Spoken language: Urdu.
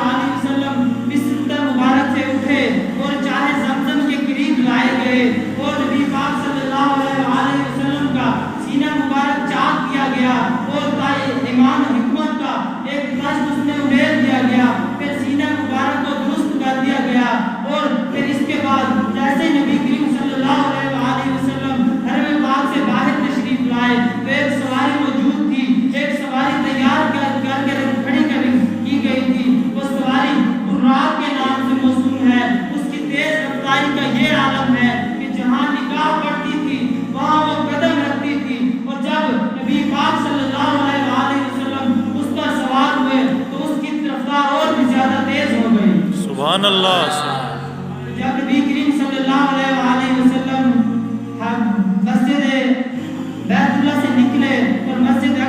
علیہ وسلم بستر مبارک سے اٹھے اور چاہے زمزم کے قریب لائے گئے اور نبی پاک صلی اللہ علیہ وسلم کا سینہ مبارک چاک کیا گیا اور امام حکمت کا ایک پرشت اس میں اڑیل دیا گیا، پھر سینہ مبارک کو درست کر دیا گیا اور پھر اس کے بعد جیسے نبی کریم صلی اللہ علیہ وسلم حرم پاک سے باہر تشریف لائے تو ایک سواری موجود تھی، ایک سواری تیار کر کے کھڑی کی گئی تھی، وہ سواری براق کے نام سے موسوم ہے۔ اس کی تیز رفتاری کا یہ عالم ہے کہ جہاں نگاہ پڑتی تھی وہاں وہ قدم رکھتی تھی، اور جب نبی پاک صلی اللہ علیہ وسلم اس پر سوار ہوئے تو اس کی رفتار اور بھی زیادہ تیز ہو گئی۔ سبحان اللہ۔ جب نبی کریم صلی اللہ علیہ وسلم مسجد بیت اللہ سے نکلے اور مسجد